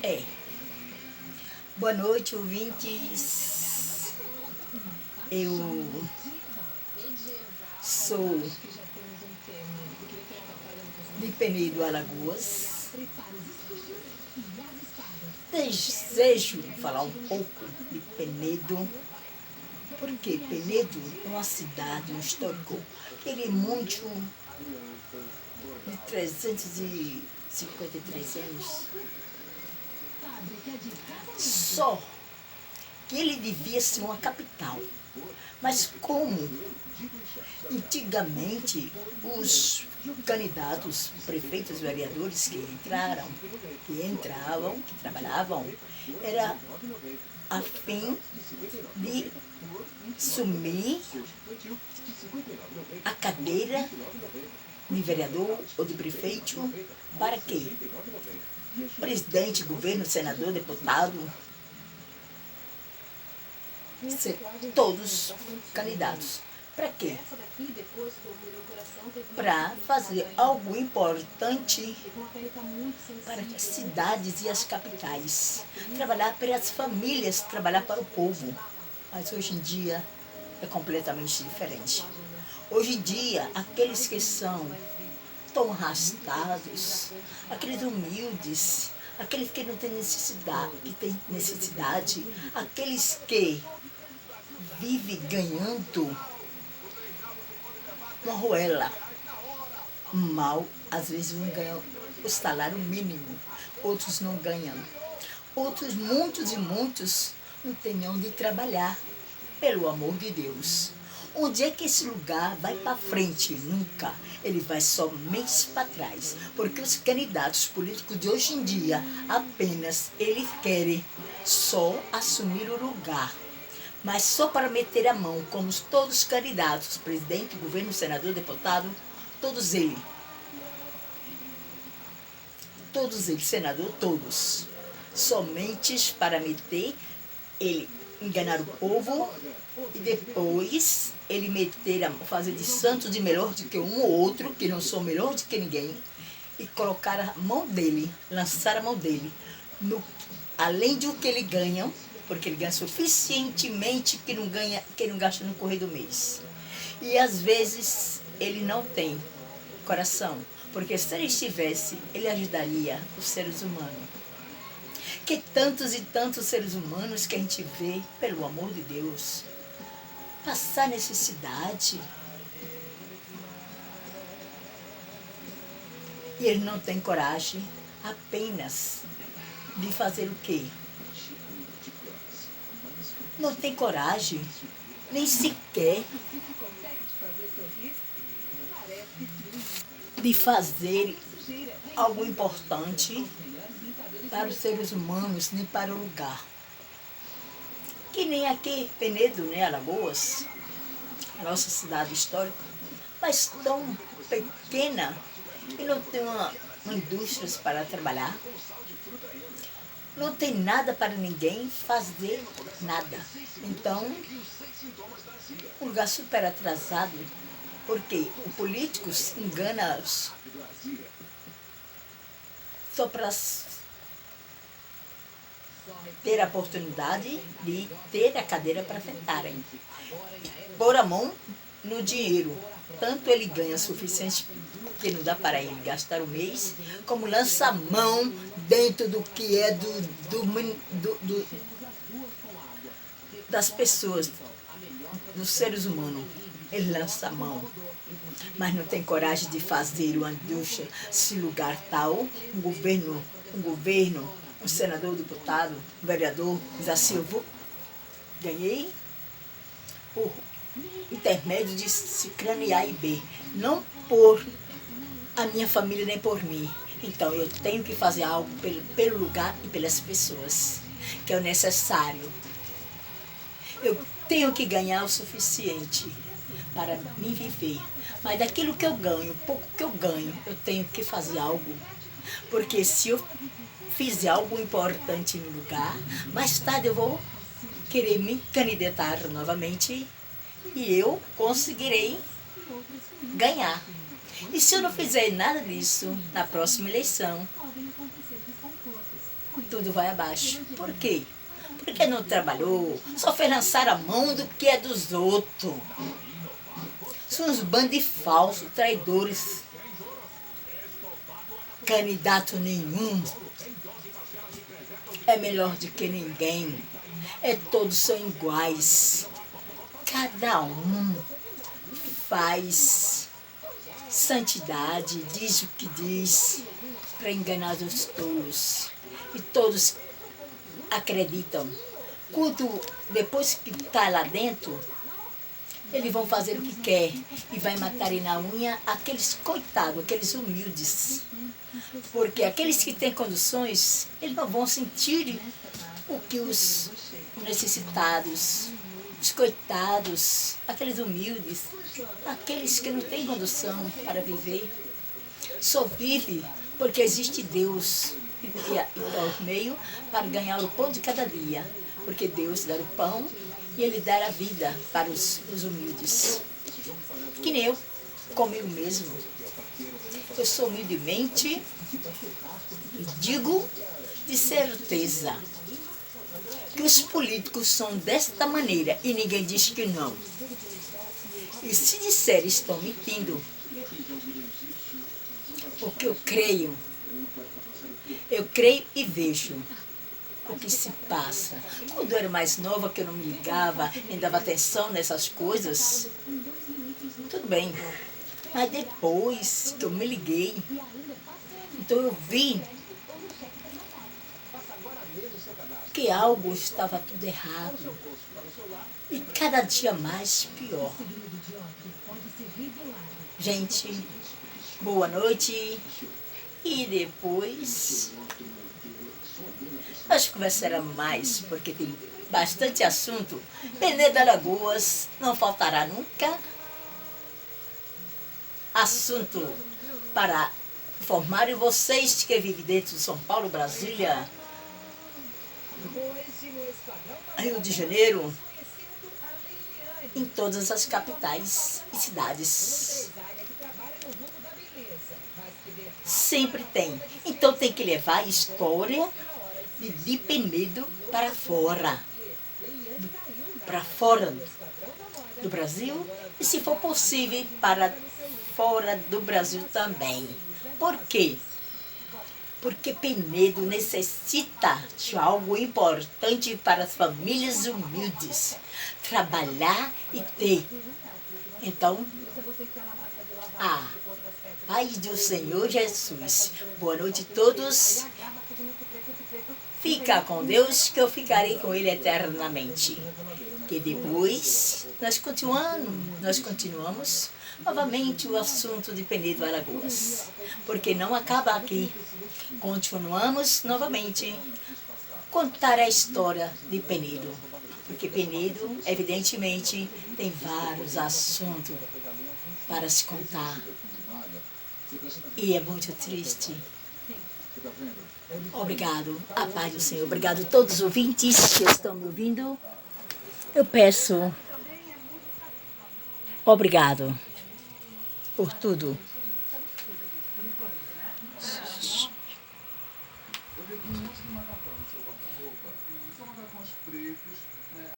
É. Boa noite, ouvintes. Eu sou de Penedo, Alagoas. Desejo falar um pouco de Penedo, porque Penedo é uma cidade, um histórico, que ele é muito de 353 anos. Só que ele devia ser uma capital. Mas como antigamente os candidatos, prefeitos, vereadores que entravam, que trabalhavam, era a fim de sumir a cadeira de vereador ou de prefeito para quê? Presidente, governo, senador, deputado, ser todos candidatos. Para quê? Para fazer algo importante para as cidades e as capitais. Trabalhar para as famílias, trabalhar para o povo. Mas hoje em dia é completamente diferente. Hoje em dia, aqueles que são tão arrastados, aqueles humildes, aqueles que não têm necessidade, aqueles que vivem ganhando uma roela mal, às vezes um ganha o salário mínimo, outros não ganham. Outros, muitos e muitos, não têm onde trabalhar, pelo amor de Deus. Onde é que esse lugar vai para frente? Nunca. Ele vai somente para trás. Porque os candidatos políticos de hoje em dia, apenas eles querem só assumir o lugar. Mas só para meter a mão, como todos os candidatos, presidente, governo, senador, deputado, todos eles, senador, todos, somente para meter, ele enganar o povo e depois ele fazer de santo de melhor do que um ou outro, que não sou melhor do que ninguém, e colocar a mão dele, lançar a mão dele, além do que ele ganha, porque ele ganha suficientemente que não gasta no correr do mês. E às vezes ele não tem coração, porque se ele estivesse, ele ajudaria os seres humanos. Que tantos e tantos seres humanos que a gente vê, pelo amor de Deus, passar necessidade. E ele não tem coragem apenas de fazer o quê? Não tem coragem, nem sequer de fazer algo importante para os seres humanos, nem para o lugar. Que nem aqui, Penedo, né, Alagoas, nossa cidade histórica, mas tão pequena e não tem uma indústria para trabalhar. Não tem nada para ninguém fazer nada. Então, um lugar super atrasado, porque o político engana só para ter a oportunidade de ter a cadeira para sentarem. Pôr a mão no dinheiro. Tanto ele ganha suficiente que não dá para ele gastar o mês, como lança a mão dentro do que é das pessoas, dos seres humanos. Ele lança a mão, mas não tem coragem de fazer uma indústria, se lugar tal, um governo, um senador, um deputado, um vereador, diz assim, eu ganhei por intermédio de Cicrano A e B, não por a minha família nem por mim. Então eu tenho que fazer algo pelo lugar e pelas pessoas, que é o necessário. Eu tenho que ganhar o suficiente para me viver. Mas daquilo que eu ganho, o pouco que eu ganho, eu tenho que fazer algo. Porque se eu fizer algo importante no lugar, mais tarde eu vou querer me candidatar novamente e eu conseguirei ganhar. E se eu não fizer nada disso na próxima eleição, tudo vai abaixo. Por quê? Porque não trabalhou, só fez lançar a mão do que é dos outros. São uns bandos de falsos, traidores. Candidato nenhum é melhor do que ninguém. Todos são iguais. Cada um faz santidade, diz o que diz, para enganar os tolos. E todos acreditam. Quando, depois que está lá dentro, eles vão fazer o que quer e vai matar na unha aqueles coitados, aqueles humildes. Porque aqueles que têm condições, eles não vão sentir o que os necessitados, os coitados, aqueles humildes, aqueles que não têm condição para viver, só vive porque existe Deus e o meio para ganhar o pão de cada dia. Porque Deus dá o pão e Ele dá a vida para os humildes. Que nem eu, comigo mesmo. Eu sou humildemente e digo de certeza que os políticos são desta maneira e ninguém diz que não. E se disser estão mentindo, porque eu creio e vejo o que se passa. Quando eu era mais nova, que eu não me ligava, nem dava atenção nessas coisas, tudo bem. Mas depois que eu me liguei, então eu vi que algo estava tudo errado. E cada dia mais pior. Gente, boa noite. E depois nós conversaremos mais, porque tem bastante assunto. Penedo de Alagoas não faltará nunca assunto para informar vocês que vivem dentro de São Paulo, Brasília, Rio de Janeiro, em todas as capitais e cidades. Sempre tem. Então tem que levar a história de Penedo para fora do Brasil e, se for possível, para fora do Brasil também. Por quê? Porque Penedo necessita de algo importante para as famílias humildes. Trabalhar e ter. Então, a paz do Senhor Jesus. Boa noite a todos. Fica com Deus, que eu ficarei com Ele eternamente. Que depois nós continuamos novamente o assunto de Penedo Alagoas. Porque não acaba aqui. Continuamos novamente contar a história de Penedo. Porque Penedo, evidentemente, tem vários assuntos para se contar. E é muito triste. Obrigado, a paz do Senhor. Obrigado a todos os ouvintes que estão me ouvindo. Eu peço obrigado por tudo.